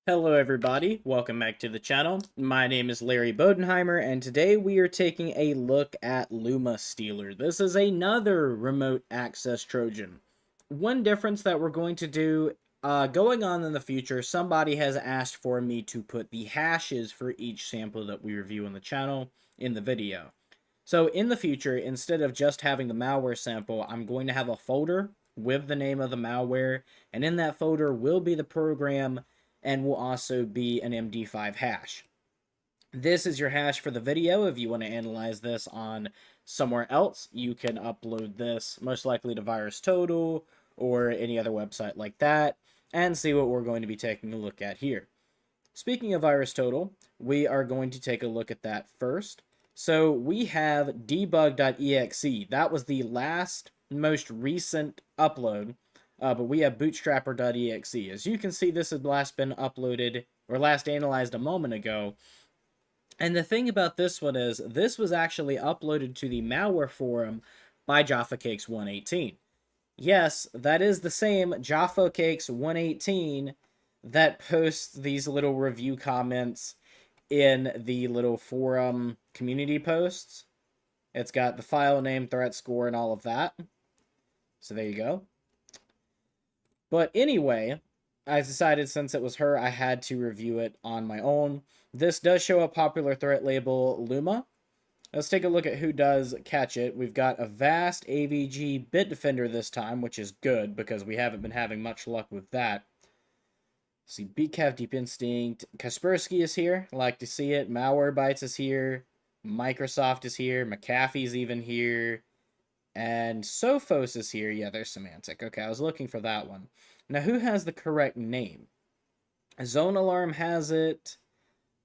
Hello everybody, welcome back to the channel. My name is Larry Bodenheimer, and today we are taking a look at LummaStealer. This is another remote access Trojan. One difference that we're going to do going on in the future, somebody has asked for me to put the hashes for each sample that we review on the channel in the video. So in the future, instead of just having the malware sample, I'm going to have a folder with the name of the malware, and in that folder will be the program and will also be an MD5 hash. This is your hash for the video. If you want to analyze this on somewhere else, you can upload this most likely to VirusTotal or any other website like that and see what we're going to be taking a look at here. Speaking of VirusTotal, we are going to take a look at that first. So we have debug.exe. That was the most recent upload, but we have bootstrapper.exe. As you can see, this had last been uploaded or last analyzed a moment ago. And the thing about this one is, this was actually uploaded to the malware forum by JaffaCakes118. Yes, that is the same JaffaCakes118 that posts these little review comments in the little forum community posts. It's got the file name, threat score, and all of that. So there you go. But anyway, I decided since it was her, I had to review it on my own. This does show a popular threat label, Lumma. Let's take a look at who does catch it. We've got a vast AVG Bitdefender this time, which is good because we haven't been having much luck with that. See, BCAV Deep Instinct. Kaspersky is here. I like to see it. Malwarebytes is here. Microsoft is here. McAfee's even here. And Sophos is here. Yeah, there's Semantic. Okay, I was looking for that one. Now, who has the correct name? Zone Alarm has it.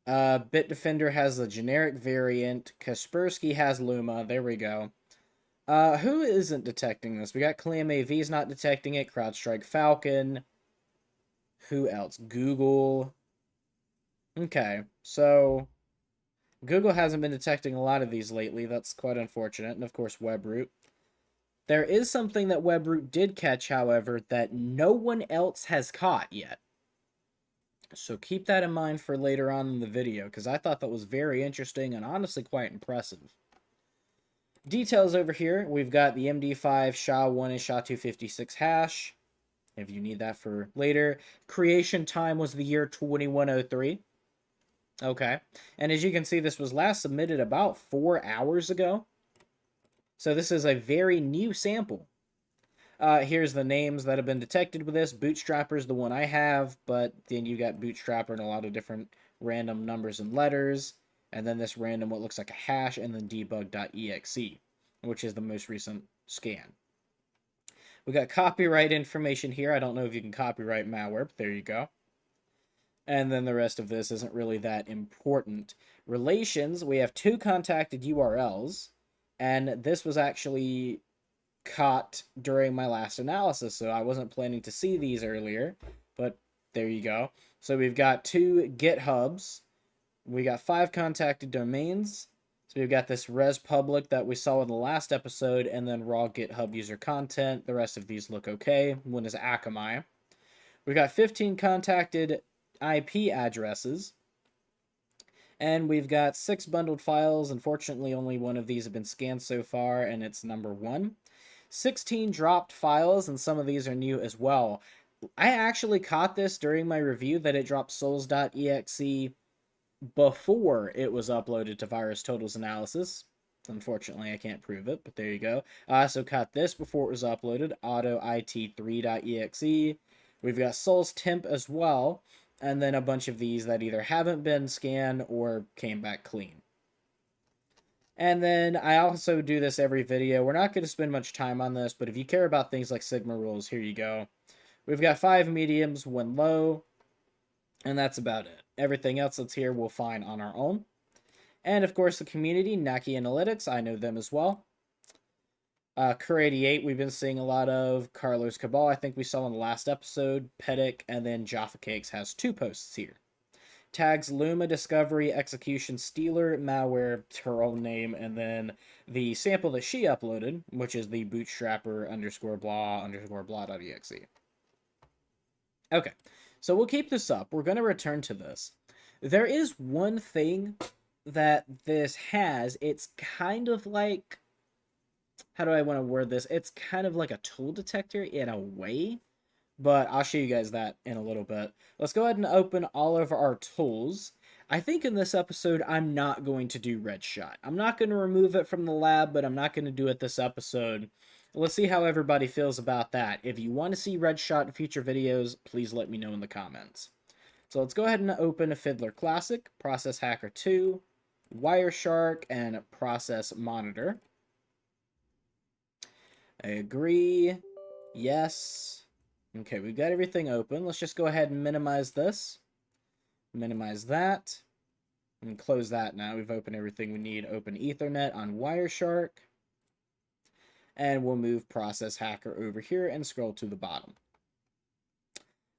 Bitdefender has the generic variant. Kaspersky has Lumma. There we go. Who isn't detecting this? We got ClamAV's not detecting it. CrowdStrike Falcon. Who else? Google. Okay, so Google hasn't been detecting a lot of these lately. That's quite unfortunate. And of course, WebRoot. There is something that WebRoot did catch, however, that no one else has caught yet. So keep that in mind for later on in the video, because I thought that was very interesting and honestly quite impressive. Details over here, we've got the MD5 SHA-1 and SHA-256 hash, if you need that for later. Creation time was the year 2103. Okay, and as you can see, this was last submitted about 4 hours ago. So this is a very new sample. Here's the names that have been detected with this. Bootstrapper is the one I have, but then you got Bootstrapper and a lot of different random numbers and letters. And then this random what looks like a hash, and then debug.exe, which is the most recent scan. We got copyright information here. I don't know if you can copyright malware, but there you go. And then the rest of this isn't really that important. Relations, we have 2 contacted URLs, and this was actually caught during my last analysis, so I wasn't planning to see these earlier, but there you go. So we've got 2 GitHubs, we got 5 contacted domains, so we've got this res public that we saw in the last episode, and then raw GitHub user content. The rest of these look okay. One is Akamai. We got 15 contacted IP addresses, and we've got 6 bundled files. Unfortunately, only one of these have been scanned so far, and it's number 1. 16 dropped files, and some of these are new as well. I actually caught this during my review that it dropped souls.exe before it was uploaded to VirusTotal's analysis. Unfortunately, I can't prove it, but there you go. I also caught this before it was uploaded, autoit3.exe. We've got souls temp as well, and then a bunch of these that either haven't been scanned or came back clean. And then I also do this every video. We're not going to spend much time on this, but if you care about things like Sigma rules, here you go. We've got 5 mediums, 1 low, and that's about it. Everything else that's here we'll find on our own. And of course the community, Naki Analytics, I know them as well. Cur88, we've been seeing a lot of. Carlos Cabal, I think we saw in the last episode. Pedic, and then Jaffa Cakes has 2 posts here. Tags Lumma Discovery Execution Stealer Malware, her own name, and then the sample that she uploaded, which is the bootstrapper _blah_blah.exe. Okay, So we'll keep this up. We're going to return to this. There is one thing that this has. It's kind of like, how do I want to word this? It's kind of like a tool detector in a way, but I'll show you guys that in a little bit. Let's go ahead and open all of our tools. I think in this episode, I'm not going to do red shot. I'm not going to remove it from the lab, but I'm not going to do it this episode. Let's see how everybody feels about that. If you want to see red shot in future videos, please let me know in the comments. So let's go ahead and open a Fiddler Classic, Process Hacker 2, Wireshark, and Process Monitor. I agree. Yes. Okay, we've got everything open. Let's just go ahead and minimize this. Minimize that. And close that now. We've opened everything we need. Open Ethernet on Wireshark. And we'll move Process Hacker over here and scroll to the bottom.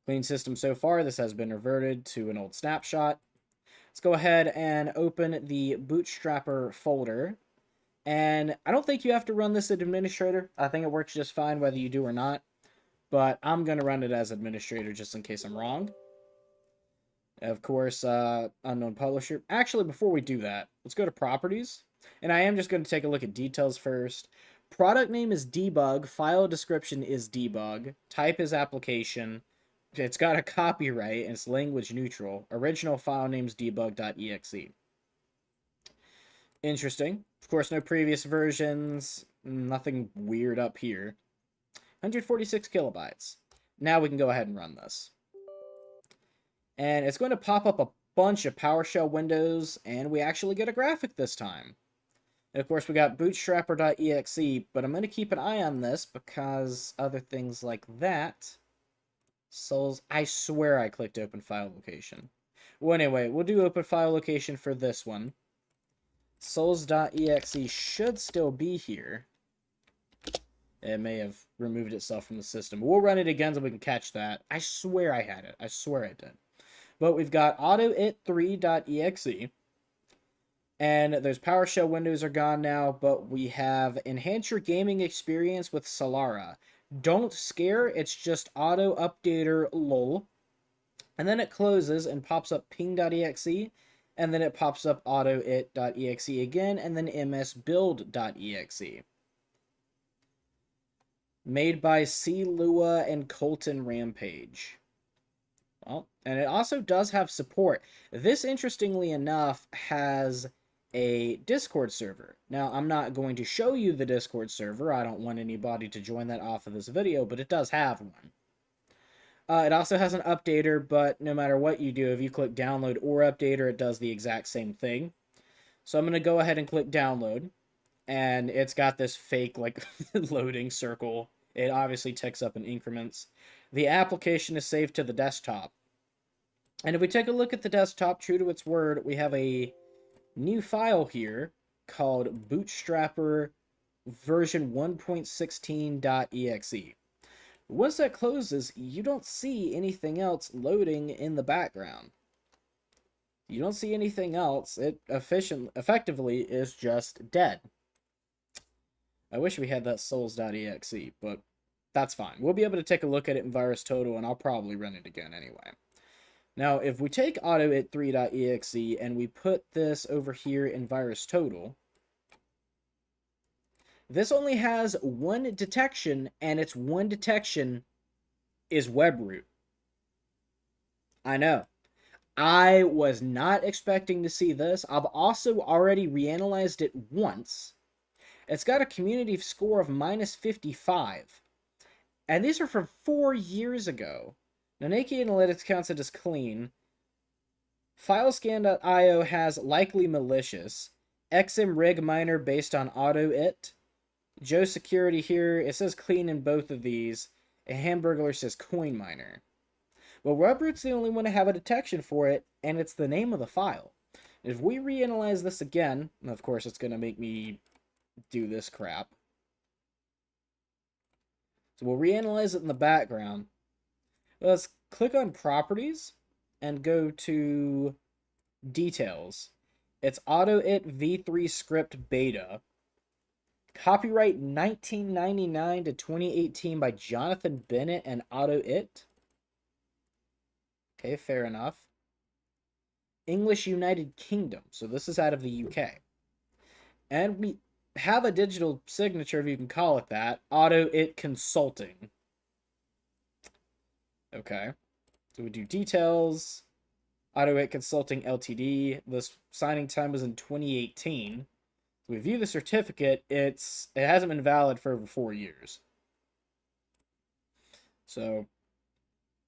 Clean system so far. This has been reverted to an old snapshot. Let's go ahead and open the Bootstrapper folder. And I don't think you have to run this as administrator. I think it works just fine whether you do or not. But I'm going to run it as administrator just in case I'm wrong. Of course, unknown publisher. Actually, before we do that, let's go to properties. And I am just going to take a look at details first. Product name is debug. File description is debug. Type is application. It's got a copyright and it's language neutral. Original file name is debug.exe. Interesting. Of course, no previous versions. Nothing weird up here. 146 kilobytes. Now we can go ahead and run this. And it's going to pop up a bunch of PowerShell windows, and we actually get a graphic this time. And of course, we got bootstrapper.exe, but I'm going to keep an eye on this because other things like that. Souls, I swear I clicked open file location. Well, anyway, we'll do open file location for this one. Souls.exe should still be here. It may have removed itself from the system. We'll run it again so we can catch that. I swear I had it. I swear I did. But we've got autoit3.exe. And those PowerShell windows are gone now, but we have enhance your gaming experience with Solara. Don't scare, it's just auto updater lol. And then it closes and pops up ping.exe, and then it pops up autoit.exe again, and then msbuild.exe. Made by C. Lua and Colton Rampage. Well, and it also does have support. This, interestingly enough, has a Discord server. Now, I'm not going to show you the Discord server. I don't want anybody to join that off of this video, but it does have one. It also has an updater, but no matter what you do, if you click download or updater, it does the exact same thing. So I'm going to go ahead and click download, and it's got this fake, like, loading circle. It obviously ticks up in increments. The application is saved to the desktop. And if we take a look at the desktop, true to its word, we have a new file here called Bootstrapper version 1.16.exe. Once that closes, you don't see anything else loading in the background. You don't see anything else. It effectively is just dead. I wish we had that souls.exe, but that's fine. We'll be able to take a look at it in VirusTotal, and I'll probably run it again anyway. Now, if we take autoit3.exe and we put this over here in VirusTotal, this only has one detection, and its one detection is webroot. I know. I was not expecting to see this. I've also already reanalyzed it once. It's got a community score of -55. And these are from 4 years ago. Now, Naked Analytics counts it as clean. Filescan.io has likely malicious. XMRig miner based on autoit. Joe Security here, it says clean in both of these. A Hamburglar says coin miner. Well, webroot's the only one to have a detection for it, and it's the name of the file. If we reanalyze this again, and of course it's going to make me do this crap. So we'll reanalyze it in the background. Let's click on properties and go to details. It's autoit v3 script beta. Copyright 1999 to 2018 by Jonathan Bennett and autoit. Okay, fair enough. English United Kingdom. So this is out of the UK. And we have a digital signature, if you can call it that. Auto It Consulting. Okay. So we do details. Auto It Consulting Ltd. This signing time was in 2018. So we view the certificate. It hasn't been valid for over 4 years. So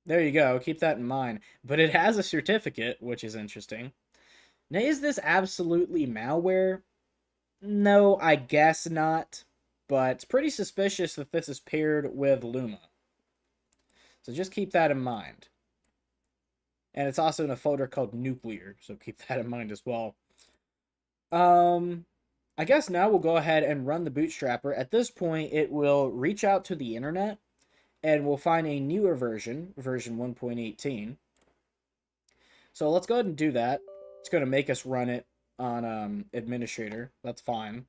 there you go. Keep that in mind. But it has a certificate, which is interesting. Now, is this absolutely malware? No, I guess not. But it's pretty suspicious that this is paired with Lumma. So just keep that in mind. And it's also in a folder called nuclear, so keep that in mind as well. I guess now we'll go ahead and run the bootstrapper. At this point, it will reach out to the internet and we'll find a newer version, version 1.18. So let's go ahead and do that. It's going to make us run it on administrator. That's fine.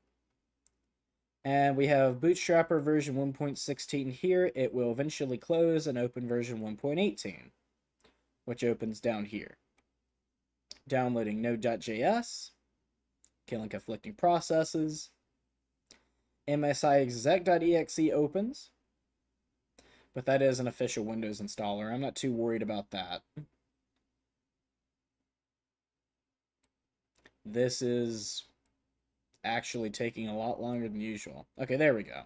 And we have bootstrapper version 1.16 here. It will eventually close and open version 1.18, which opens down here. Downloading node.js, killing conflicting processes. msiexec.exe opens, but that is an official Windows installer. I'm not too worried about that. This is actually taking a lot longer than usual. Okay, there we go.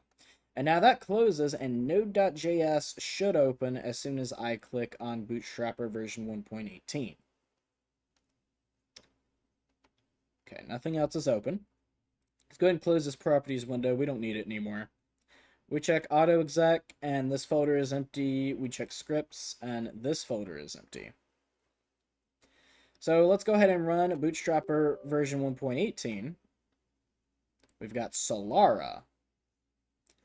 And now that closes, and node.js should open as soon as I click on Bootstrapper version 1.18. Okay, nothing else is open. Let's go ahead and close this properties window. We don't need it anymore. We check auto exec, and this folder is empty. We check scripts, and this folder is empty. So let's go ahead and run Bootstrapper version 1.18. We've got Solara,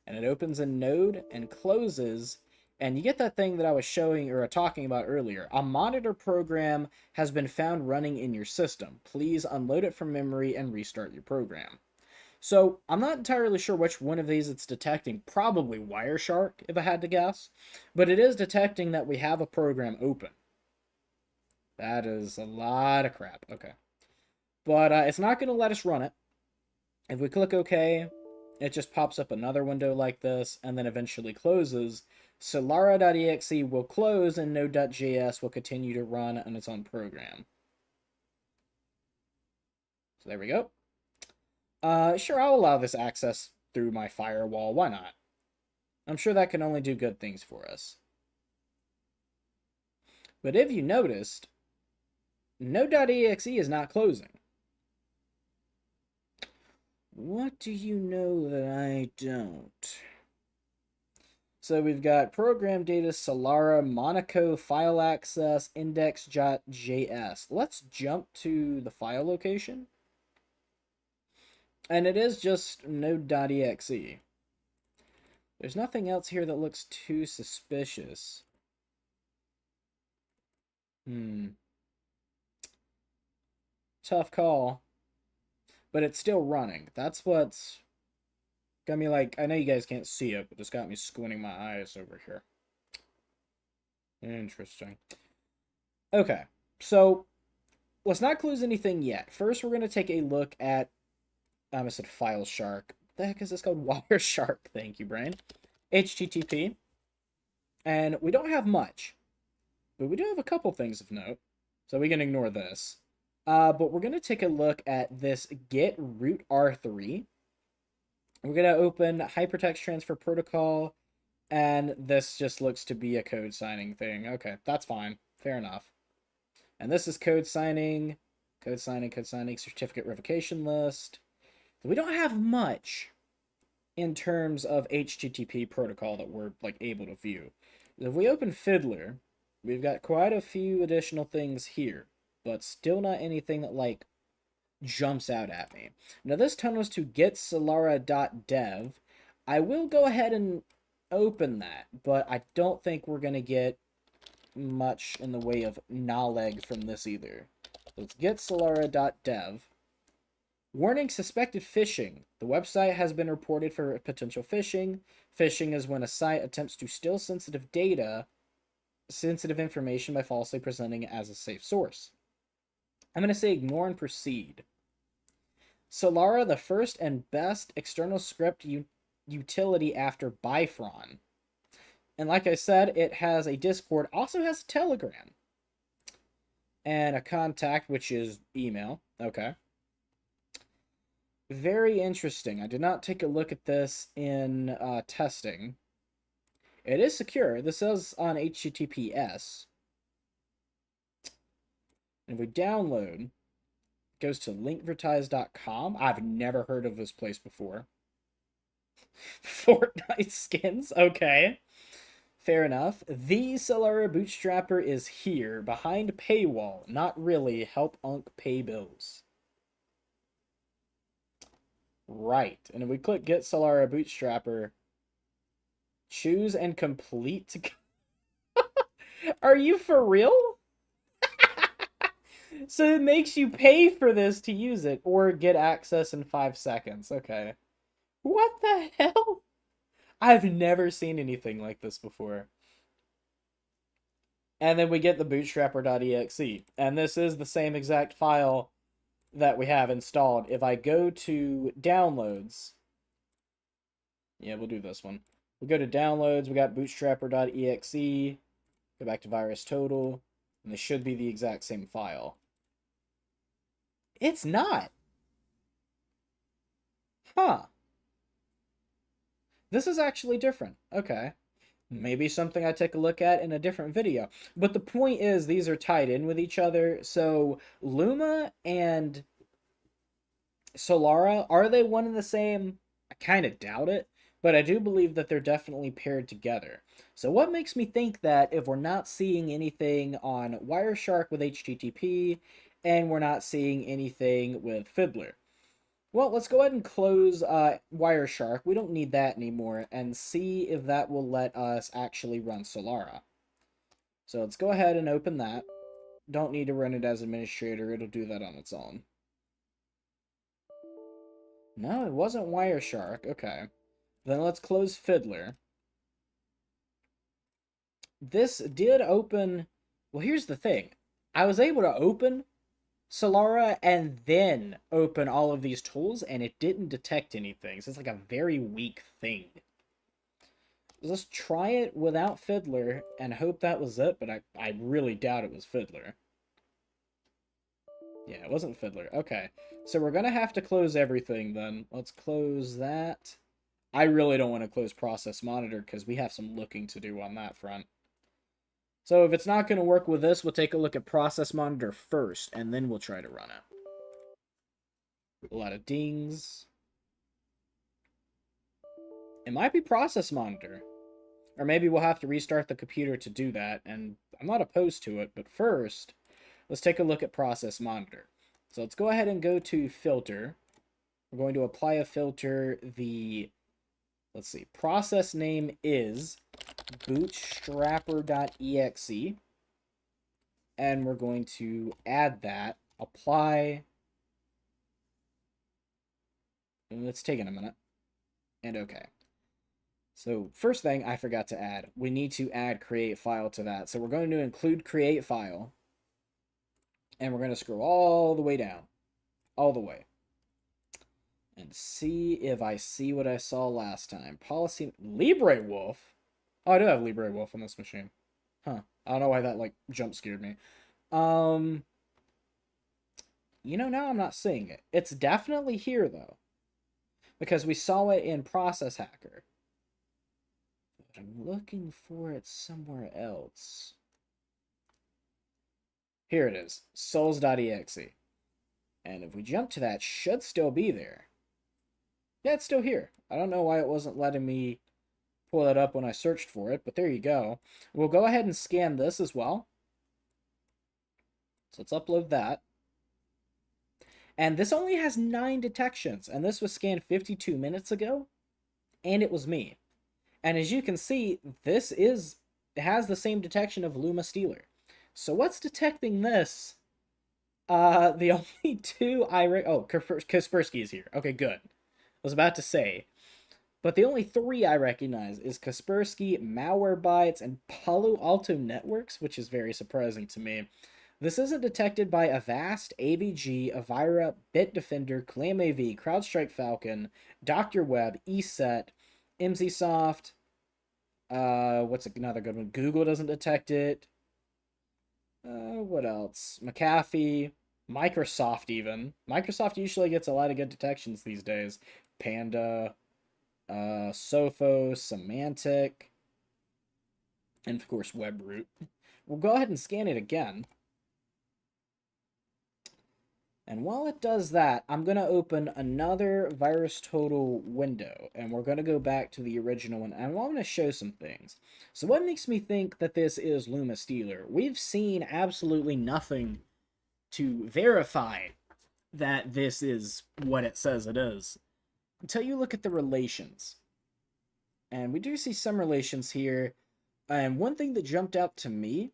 and it opens in Node and closes, and you get that thing that I was showing or talking about earlier. A monitor program has been found running in your system. Please unload it from memory and restart your program. So I'm not entirely sure which one of these it's detecting. Probably Wireshark, if I had to guess. But it is detecting that we have a program open. That is a lot of crap. Okay. But it's not going to let us run it. If we click OK, it just pops up another window like this, and then eventually closes. Solara.exe will close, and Node.js will continue to run on its own program. So there we go. Sure, I'll allow this access through my firewall. Why not? I'm sure that can only do good things for us. But if you noticed, Node.exe is not closing. What do you know that I don't? So we've got program data, Solara, Monaco, file access, index.js. Let's jump to the file location. And it is just node.exe. There's nothing else here that looks too suspicious. Tough call. But it's still running. That's what's got me like, I know you guys can't see it, but it's got me squinting my eyes over here. Interesting. Okay, so let's not close anything yet. First, we're going to take a look at, I said File Shark. What the heck is this called? Wireshark. Thank you, brain. HTTP. And we don't have much, but we do have a couple things of note. So we can ignore this. But we're going to take a look at this get root R3. We're going to open Hypertext Transfer Protocol, and this just looks to be a code signing thing. Okay, that's fine. Fair enough. And this is code signing, certificate revocation list. So we don't have much in terms of HTTP protocol that we're like able to view. If we open Fiddler, we've got quite a few additional things here, but still not anything that like jumps out at me. Now this tunnels to getsolara.dev. I will go ahead and open that, but I don't think we're going to get much in the way of knowledge from this either. Let's getsolara.dev. Warning, suspected phishing. The website has been reported for potential phishing. Phishing is when a site attempts to steal sensitive data sensitive information by falsely presenting it as a safe source. I'm going to say ignore and proceed. Solara, the first and best external script utility after Bifron. And like I said, it has a Discord, also has a Telegram. And a contact, which is email. Okay. Very interesting. I did not take a look at this in testing. It is secure. This is on HTTPS. And if we download, it goes to linkvertise.com. I've never heard of this place before. Fortnite skins. Okay. Fair enough. The Solara Bootstrapper is here, behind paywall. Not really. Help Unc pay bills. Right. And if we click Get Solara Bootstrapper, choose and complete. Are you for real? So it makes you pay for this to use it, or get access in 5 seconds. Okay. What the hell? I've never seen anything like this before. And then we get the bootstrapper.exe. And this is the same exact file that we have installed. If I go to downloads, yeah, we'll do this one. We go to downloads, we got bootstrapper.exe, go back to VirusTotal, and this should be the exact same file. It's not. Huh. This is actually different. Okay. Maybe something I take a look at in a different video. But the point is, these are tied in with each other. So, Lumma and Solara, are they one and the same? I kind of doubt it. But I do believe that they're definitely paired together. So what makes me think that if we're not seeing anything on Wireshark with HTTP, and we're not seeing anything with Fiddler? Well, let's go ahead and close Wireshark. We don't need that anymore, and see if that will let us actually run Solara. So let's go ahead and open that. Don't need to run it as administrator. It'll do that on its own. No, it wasn't Wireshark. Okay. Then let's close Fiddler. This did open... Well, here's the thing. I was able to open Solara and then open all of these tools, and it didn't detect anything. So it's like a very weak thing. Let's try it without Fiddler and hope that was it, but I really doubt it was Fiddler. Yeah, it wasn't Fiddler. Okay, so we're going to have to close everything then. Let's close that. I really don't want to close Process Monitor because we have some looking to do on that front. So if it's not going to work with this, we'll take a look at Process Monitor first, and then we'll try to run it. A lot of dings. It might be Process Monitor. Or maybe we'll have to restart the computer to do that, and I'm not opposed to it, but first, let's take a look at Process Monitor. So let's go ahead and go to Filter. We're going to apply a filter. Let's see, process name is bootstrapper.exe, and we're going to add that, apply, and it's taking a minute, and okay. So first thing I forgot to add, we need to add create file to that. So we're going to include create file, and we're going to scroll all the way down, all the way, and see if I see what I saw last time. Policy, LibreWolf. Oh, I do have LibreWolf on this machine. Huh. I don't know why that, like, jump scared me. You know, now I'm not seeing it. It's definitely here, though. Because we saw it in Process Hacker. But I'm looking for it somewhere else. Here it is. Souls.exe. And if we jump to that, it should still be there. Yeah, it's still here. I don't know why it wasn't letting me pull that up when I searched for it, but there you go. We'll go ahead and scan this as well. So let's upload that. And this only has 9 detections, and this was scanned 52 minutes ago, and it was me. And as you can see, it has the same detection of LummaStealer. So what's detecting this? The only two Kaspersky is here. Okay, good. I was about to say, But the only three I recognize is Kaspersky, Malwarebytes, and Palo Alto Networks, which is very surprising to me. This isn't detected by Avast, AVG, Avira, Bitdefender, ClamAV, CrowdStrike Falcon, Dr. Web, ESET, MZSoft. What's another good one? Google doesn't detect it. What else? McAfee, Microsoft even. Microsoft usually gets a lot of good detections these days. Panda, Sophos, Symantec, and of course WebRoot. We'll go ahead and scan it again. And while it does that, I'm going to open another VirusTotal window, and we're going to go back to the original one, and I'm going to show some things. So what makes me think that this is LummaStealer? We've seen absolutely nothing to verify that this is what it says it is, until you look at the relations. And we do see some relations here, and one thing that jumped out to me...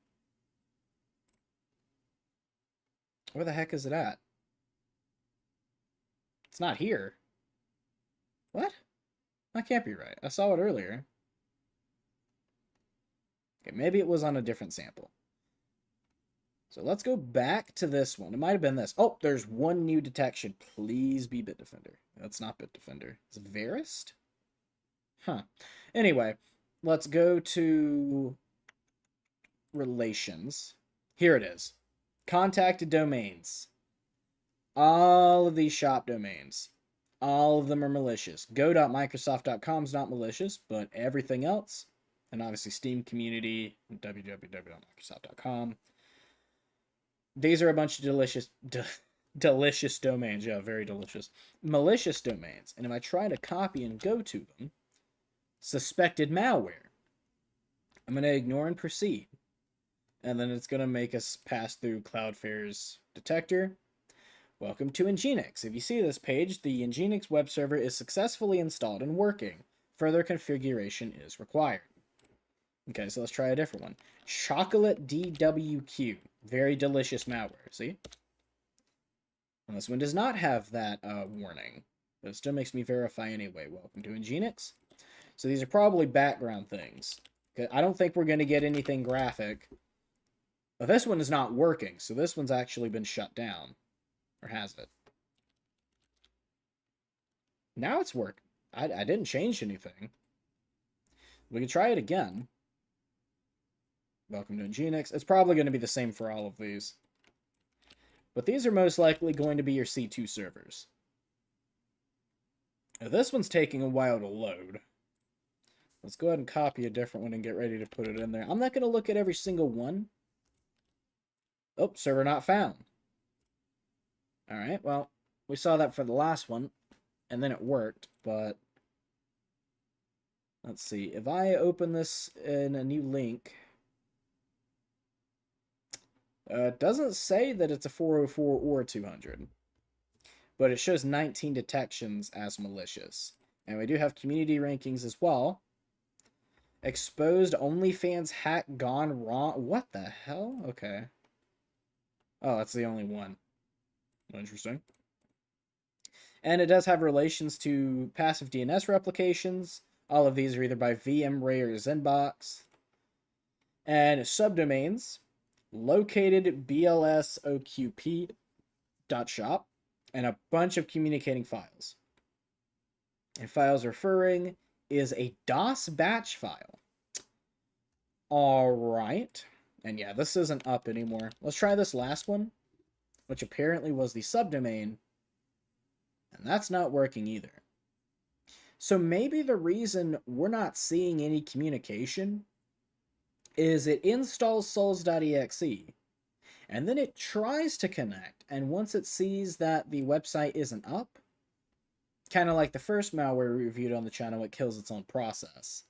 Where the heck is it at? It's not here. What? That can't be right. I saw it earlier. Okay, maybe it was on a different sample. So let's go back to this one. It might have been this. Oh, there's one new detection. Please be Bitdefender. That's not Bitdefender. It's Verist? Huh. Anyway, let's go to relations. Here it is. Contacted domains. All of these shop domains, all of them are malicious. Go.microsoft.com is not malicious, but everything else, and obviously Steam community, www.microsoft.com. These are a bunch of delicious domains. Yeah, very delicious. Malicious domains. And if I try to copy and go to them, suspected malware. I'm going to ignore and proceed. And then it's going to make us pass through Cloudflare's detector. Welcome to Nginx. If you see this page, the Nginx web server is successfully installed and working. Further configuration is required. Okay, so let's try a different one. Chocolate DWQ. Very delicious malware, see? And this one does not have that warning, but it still makes me verify anyway. Welcome to Nginx. So these are probably background things. I don't think we're going to get anything graphic. But this one is not working, so this one's actually been shut down. Or has it? Now it's working. I didn't change anything. We can try it again. Welcome to Nginx. It's probably going to be the same for all of these. But these are most likely going to be your C2 servers. Now this one's taking a while to load. Let's go ahead and copy a different one and get ready to put it in there. I'm not going to look at every single one. Oh, server not found. Alright, well, we saw that for the last one, and then it worked, but let's see. If I open this in a new link, it doesn't say that it's a 404 or a 200, but it shows 19 detections as malicious. And we do have community rankings as well. Exposed OnlyFans hack gone wrong. What the hell? Okay. Oh, that's the only one. Interesting. And it does have relations to passive DNS replications. All of these are either by VMware or Zenbox. And subdomains, located blsoqp.shop, and a bunch of communicating files. And files referring is a DOS batch file. Alright. And yeah, this isn't up anymore. Let's try this last one, which apparently was the subdomain, and that's not working either. So maybe the reason we're not seeing any communication is it installs souls.exe, and then it tries to connect, and once it sees that the website isn't up, kind of like the first malware we reviewed on the channel, it kills its own process.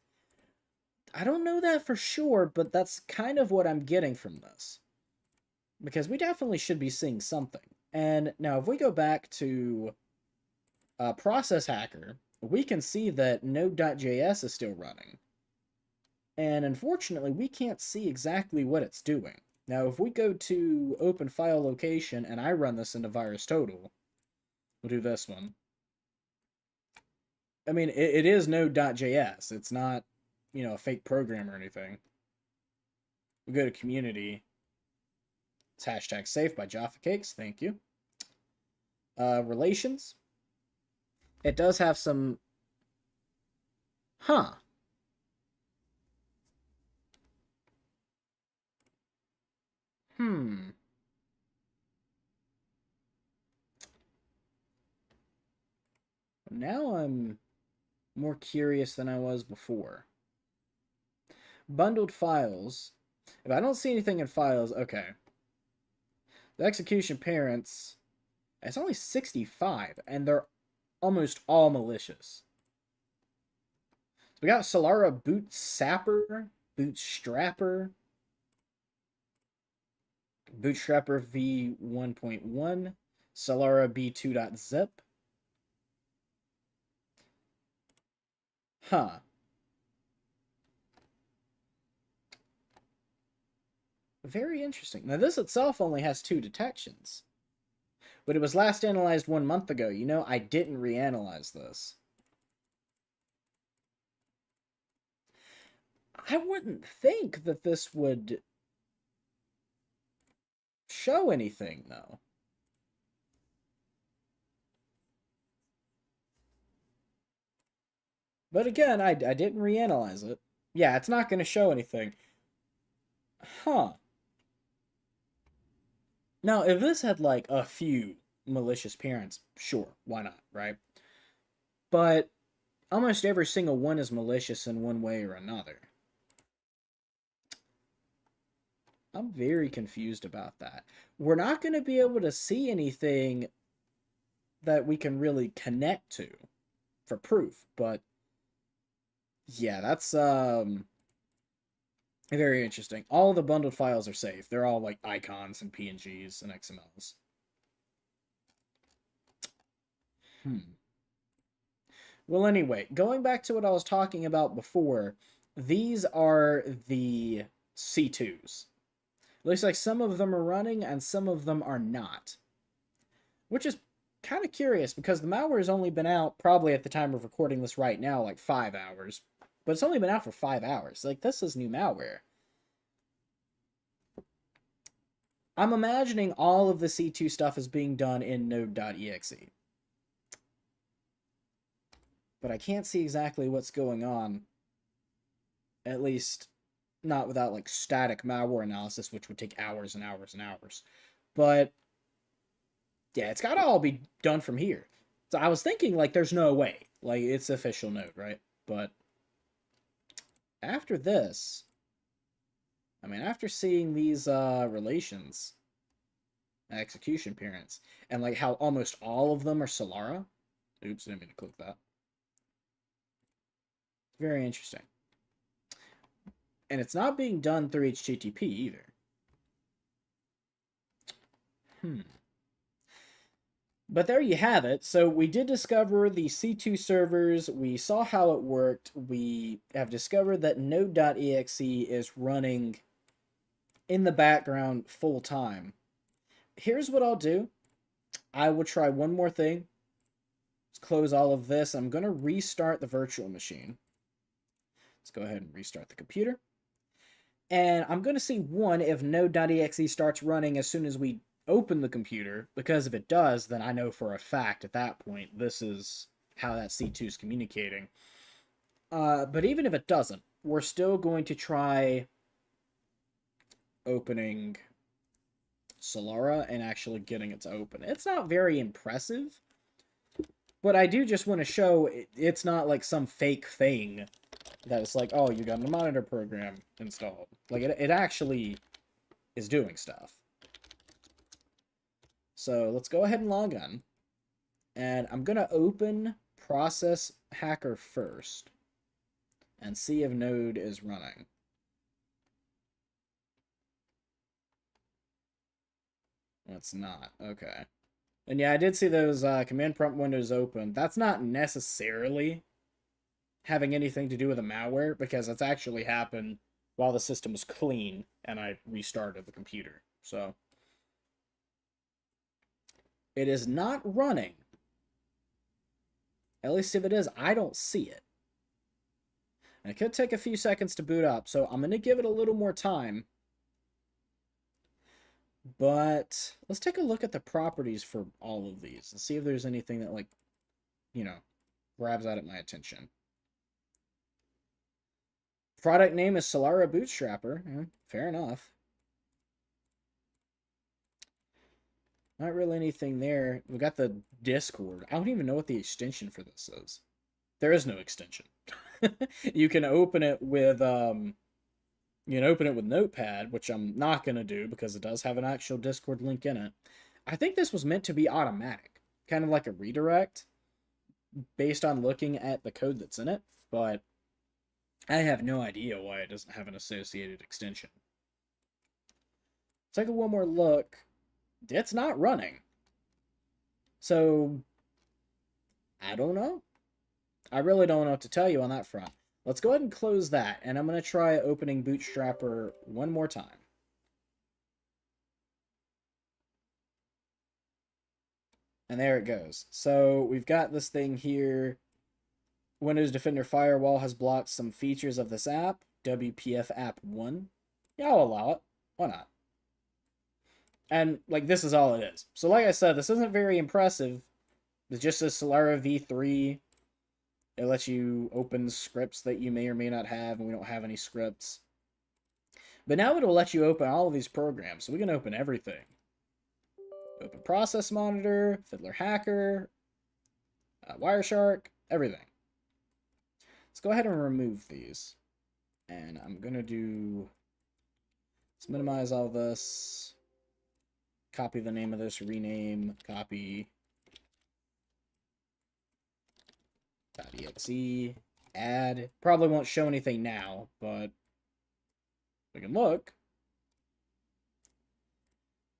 I don't know that for sure, but that's kind of what I'm getting from this. Because we definitely should be seeing something. And now if we go back to Process Hacker, we can see that Node.js is still running. And unfortunately, we can't see exactly what it's doing. Now, if we go to Open File Location and I run this into VirusTotal, we'll do this one. I mean, it is Node.js. It's not, a fake program or anything. We go to community. It's hashtag safe by Jaffa Cakes. Thank you. Relations. It does have some. Huh. Hmm. Now I'm more curious than I was before. Bundled files. If I don't see anything in files, okay. The execution parents, it's only 65, and they're almost all malicious. So we got Solara Bootsapper, Bootstrapper, Bootstrapper v1.1, Solara b2.zip. Huh. Very interesting. Now, this itself only has 2 detections. But it was last analyzed 1 month ago. I didn't reanalyze this. I wouldn't think that this would show anything, though. But again, I didn't reanalyze it. Yeah, it's not going to show anything. Huh. Now, if this had, like, a few malicious parents, sure, why not, right? But almost every single one is malicious in one way or another. I'm very confused about that. We're not going to be able to see anything that we can really connect to for proof, but yeah, that's very interesting. All the bundled files are safe. They're all like icons and PNGs and XMLs. Well, anyway, going back to what I was talking about before, these are the C2s. Looks like some of them are running and some of them are not. Which is kind of curious because the malware has only been out, probably at the time of recording this right now, like 5 hours. But it's only been out for 5 hours. Like, this is new malware. I'm imagining all of the C2 stuff is being done in node.exe. But I can't see exactly what's going on. At least, not without, like, static malware analysis, which would take hours and hours and hours. But yeah, it's got to all be done from here. So I was thinking, like, there's no way. Like, it's official node, right? But after this, I mean, after seeing these relations, execution parents, and, like, how almost all of them are Solara. Oops, I didn't mean to click that. Very interesting. And it's not being done through HTTP either. But there you have it. So we did discover the C2 servers. We saw how it worked. We have discovered that node.exe is running in the background full time. Here's what I'll do. I will try one more thing. Let's close all of this. I'm going to restart the virtual machine. Let's go ahead and restart the computer. And I'm going to see, one, if node.exe starts running as soon as we open the computer, because if it does, then I know for a fact at that point this is how that C2 is communicating. But even if it doesn't, we're still going to try opening Solara and actually getting it to open. It's not very impressive, but I do just want to show it's not like some fake thing that it's like, oh, you got a monitor program installed. Like, it actually is doing stuff. So let's go ahead and log on. And I'm going to open Process Hacker first and see if Node is running. It's not. Okay. And yeah, I did see those command prompt windows open. That's not necessarily having anything to do with a malware, because it's actually happened while the system was clean and I restarted the computer. So it is not running. At least if it is, I don't see it. And it could take a few seconds to boot up, so I'm going to give it a little more time. But let's take a look at the properties for all of these and see if there's anything that, like, you know, grabs out at my attention. Product name is Solara Bootstrapper. Fair enough. Not really anything there. We got the Discord. I don't even know what the extension for this is. There is no extension. You can open it with Notepad, which I'm not gonna do because it does have an actual Discord link in it. I think this was meant to be automatic, kind of like a redirect, based on looking at the code that's in it, but I have no idea why it doesn't have an associated extension. Take one more look. It's not running. So, I don't know. I really don't know what to tell you on that front. Let's go ahead and close that, and I'm going to try opening Bootstrapper one more time. And there it goes. So, we've got this thing here. Windows Defender Firewall has blocked some features of this app. WPF app 1. Yeah, I'll allow it. Why not? And, like, this is all it is. So, like I said, this isn't very impressive. It's just a Solara v3. It lets you open scripts that you may or may not have, and we don't have any scripts. But now it'll let you open all of these programs, so we can open everything. Open Process Monitor, Fiddler Hacker, Wireshark, everything. Let's go ahead and remove these. And I'm going to do... Let's minimize all this. Copy the name of this, rename, copy... .exe, add. Probably won't show anything now, but we can look.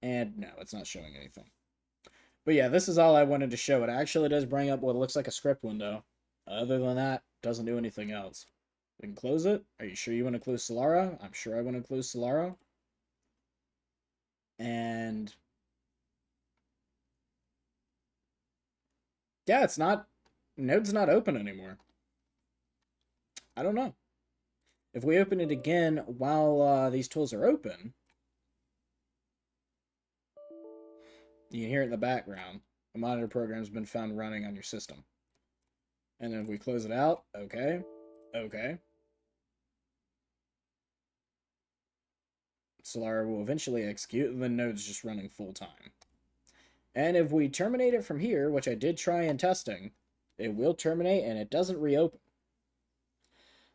And no, it's not showing anything. But yeah, this is all I wanted to show. It actually does bring up what looks like a script window. Other than that, doesn't do anything else. We can close it. Are you sure you want to close Solara? I'm sure I want to close Solara. And yeah, it's not... Node's not open anymore. I don't know. If we open it again while these tools are open, you can hear it in the background. The monitor program has been found running on your system. And then if we close it out, okay. Solara will eventually execute, and the node's just running full time. And if we terminate it from here, which I did try in testing, it will terminate and it doesn't reopen.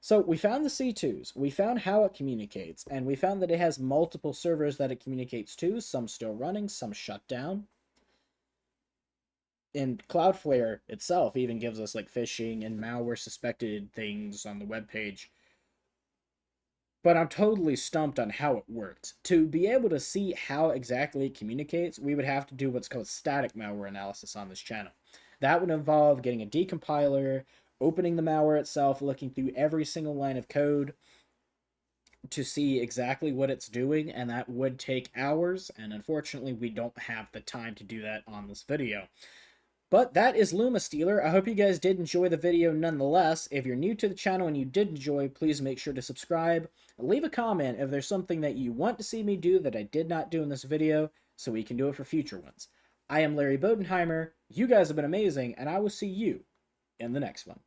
So we found the C2s, we found how it communicates, and we found that it has multiple servers that it communicates to, some still running, some shut down. And Cloudflare itself even gives us like phishing and malware suspected things on the webpage. But I'm totally stumped on how it works. To be able to see how exactly it communicates, we would have to do what's called static malware analysis on this channel. That would involve getting a decompiler, opening the malware itself, looking through every single line of code to see exactly what it's doing, and that would take hours, and unfortunately we don't have the time to do that on this video. But that is LummaStealer. I hope you guys did enjoy the video nonetheless. If you're new to the channel and you did enjoy, please make sure to subscribe. Leave a comment if there's something that you want to see me do that I did not do in this video, so we can do it for future ones. I am Larry Bodenheimer. You guys have been amazing, and I will see you in the next one.